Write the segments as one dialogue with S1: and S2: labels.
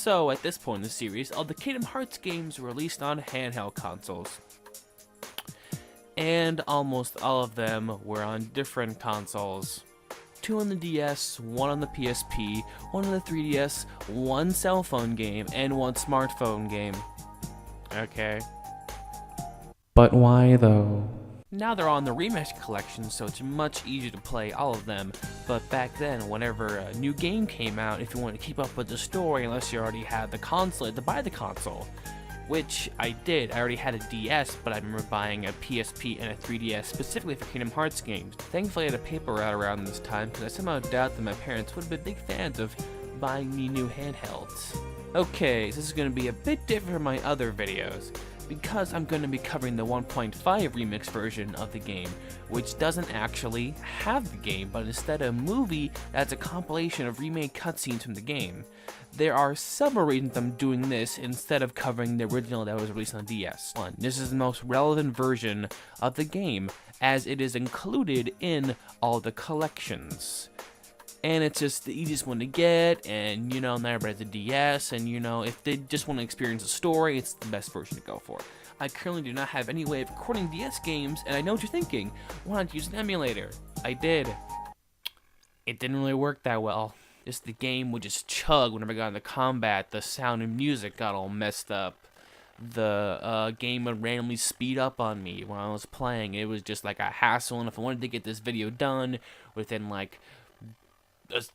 S1: So, at this point in the series, all the Kingdom Hearts games were released on handheld consoles. And almost all of them were on different consoles. 2 on the DS, 1 on the PSP, 1 on the 3DS, 1 cell phone game, and 1 smartphone game. Okay. But why though? Now they're all in the Remix collection, so it's much easier to play all of them. But back then, whenever a new game came out, if you wanted to keep up with the story, unless you already had the console, you had to buy the console. Which I did. I already had a DS, but I remember buying a PSP and a 3DS specifically for Kingdom Hearts games. Thankfully, I had a paper route around this time, because I somehow doubt that my parents would have been big fans of buying me new handhelds. Okay, so this is going to be a bit different from my other videos, because I'm going to be covering the 1.5 remix version of the game, which doesn't actually have the game, but instead a movie that's a compilation of remade cutscenes from the game. There are several reasons I'm doing this instead of covering the original that was released on DS. One, this is the most relevant version of the game, as it is included in all the collections. And it's just the easiest one to get, and not everybody has a DS, and if they just want to experience a story, it's the best version to go for. I currently do not have any way of recording DS games, and I know what you're thinking. Why not use an emulator? I did. It didn't really work that well. Just the game would just chug whenever I got into combat. The sound and music got all messed up. The game would randomly speed up on me when I was playing. It was just like a hassle, and if I wanted to get this video done within like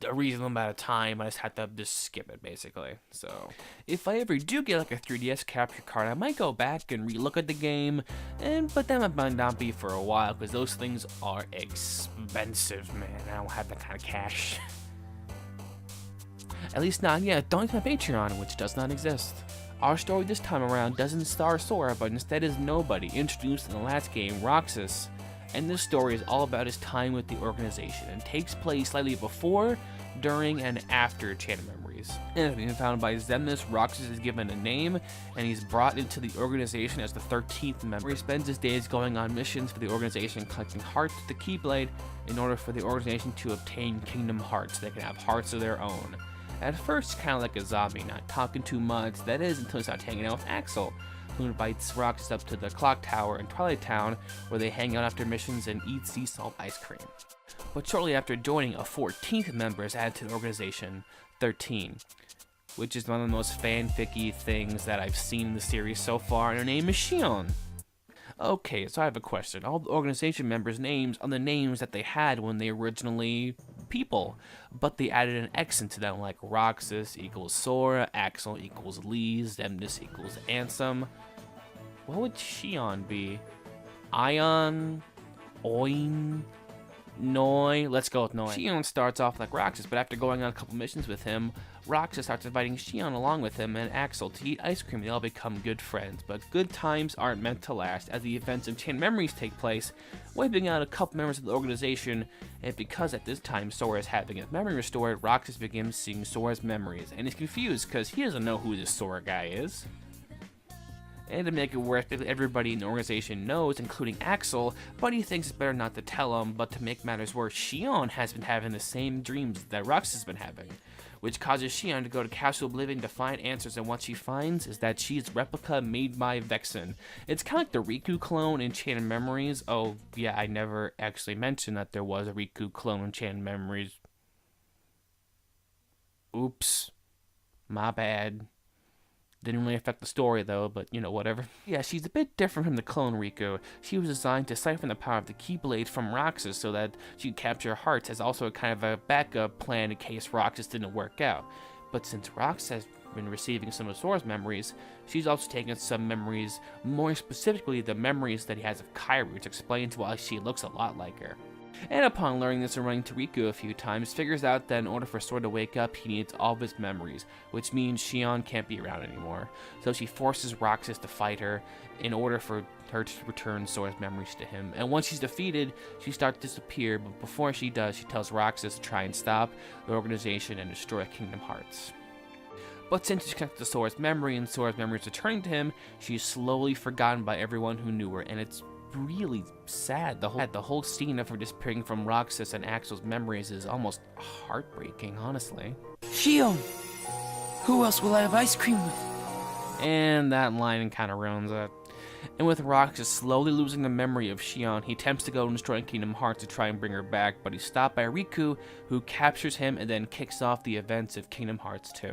S1: a reasonable amount of time, I just had to just skip it basically. So if I ever do get like a 3DS capture card, I might go back and relook at the game, but that might not be for a while because those things are expensive, man. I don't have that kind of cash. At least not yet. Don't use my Patreon, which does not exist. Our story this time around doesn't star Sora, but instead is Nobody, introduced in the last game, Roxas. And this story is all about his time with the organization and takes place slightly before, during, and after Chain of Memories. And being found by Xemnas, Roxas is given a name, and he's brought into the organization as the 13th member. He spends his days going on missions for the organization, collecting hearts with the Keyblade in order for the organization to obtain Kingdom Hearts. They can have hearts of their own. At first, kind of like a zombie, not talking too much, that is, until he starts hanging out with Axel, who invites Roxas up to the Clock Tower in Twilight Town, where they hang out after missions and eat sea salt ice cream. But shortly after joining, a 14th member is added to the organization, 13, which is one of the most fanficky things that I've seen in the series so far, and her name is Xion. Okay, so I have a question. All the organization members' names are the names that they had when they originally people, but they added an X into them, like Roxas equals Sora, Axel equals Lee, Xemnas equals Ansem. What would Xion be? Ion? Oin? Noi? Let's go with Noi. Xion starts off like Roxas, but after going on a couple missions with him, Roxas starts inviting Xion along with him and Axel to eat ice cream. They all become good friends, but good times aren't meant to last as the events of Chain Memories take place, wiping out a couple members of the organization, and because at this time Sora is having his memory restored, Roxas begins seeing Sora's memories, and he's confused because he doesn't know who this Sora guy is. And to make it worse, everybody in the organization knows, including Axel, but he thinks it's better not to tell him. But to make matters worse, Xion has been having the same dreams that Roxas has been having, which causes Xion to go to Castle Oblivion to find answers, and what she finds is that she's a replica made by Vexen. It's kind of like the Riku clone in Chain of Memories. Oh, yeah, I never actually mentioned that there was a Riku clone in Chain of Memories. Oops. My bad. Didn't really affect the story though, but whatever. Yeah, she's a bit different from the clone Riku. She was designed to siphon the power of the Keyblade from Roxas so that she could capture hearts as also a kind of a backup plan in case Roxas didn't work out. But since Roxas has been receiving some of Sora's memories, she's also taken some memories, more specifically the memories that he has of Kairi, which explains why she looks a lot like her. And upon learning this and running to Riku a few times, figures out that in order for Sora to wake up, he needs all of his memories, which means Xion can't be around anymore. So she forces Roxas to fight her in order for her to return Sora's memories to him. And once she's defeated, she starts to disappear, but before she does, she tells Roxas to try and stop the organization and destroy Kingdom Hearts. But since she's connected to Sora's memory and Sora's memory is returning to him, she's slowly forgotten by everyone who knew her, and it's really sad. The whole scene of her disappearing from Roxas and Axel's memories is almost heartbreaking, honestly. Xion!
S2: Who else will I have ice cream with?
S1: And that line kind of ruins it. And with Roxas slowly losing the memory of Xion, he attempts to go and destroy Kingdom Hearts to try and bring her back, but he's stopped by Riku, who captures him and then kicks off the events of Kingdom Hearts 2.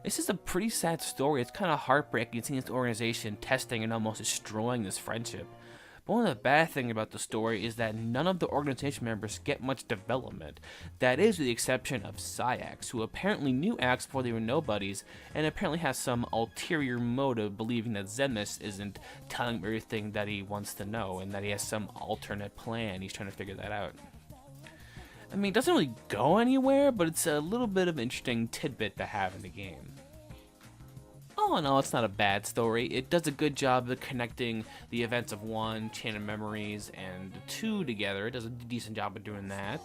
S1: This is a pretty sad story. It's kind of heartbreaking seeing this organization testing and almost destroying this friendship. But one of the bad things about the story is that none of the organization members get much development. That is with the exception of Sayax, who apparently knew Axe before they were nobodies, and apparently has some ulterior motive believing that Zenmus isn't telling him everything that he wants to know, and that he has some alternate plan. He's trying to figure that out. I mean, it doesn't really go anywhere, but it's a little bit of an interesting tidbit to have in the game. All in all, it's not a bad story. It does a good job of connecting the events of 1, Chain of Memories, and 2 together. It does a decent job of doing that.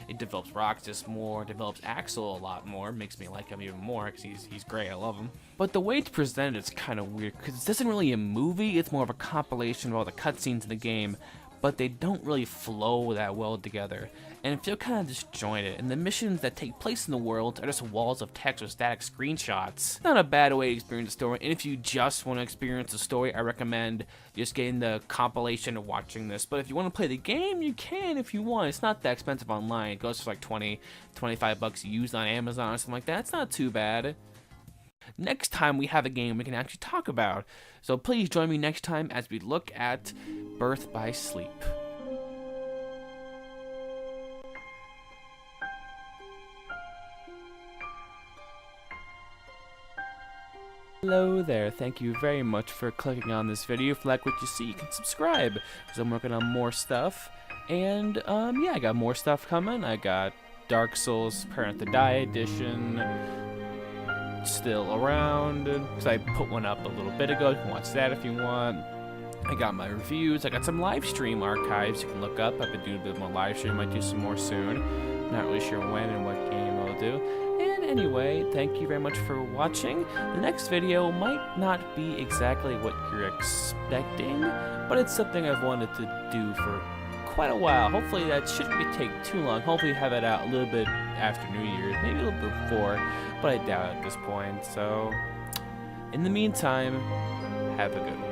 S1: It develops Roxas more, develops Axel a lot more, makes me like him even more because he's great, I love him. But the way it's presented is kind of weird because this isn't really a movie, it's more of a compilation of all the cutscenes in the game, but they don't really flow that well together, and feel kind of disjointed, and the missions that take place in the world are just walls of text or static screenshots. Not a bad way to experience a story, and if you just want to experience a story, I recommend just getting the compilation and watching this. But if you want to play the game, you can if you want. It's not that expensive online. It goes for like 20-25 bucks used on Amazon or something like that. It's not too bad. Next time we have a game we can actually talk about, so please join me next time as we look at Birth by Sleep. Hello there, thank you very much for clicking on this video. If you like what you see, you can subscribe, because I'm working on more stuff. And yeah, I got more stuff coming. I got Dark Souls Parent to Die Edition still around, because I put one up a little bit ago. You can watch that if you want. I got my reviews. I got some live stream archives you can look up. I've been doing a bit more live stream. Might do some more soon. Not really sure when and what game I'll do. And anyway, thank you very much for watching. The next video might not be exactly what you're expecting, but it's something I've wanted to do for quite a while. Hopefully that shouldn't take too long. Hopefully have it out a little bit after New Year's, maybe a little bit before, but I doubt at this point. So in the meantime, have a good one.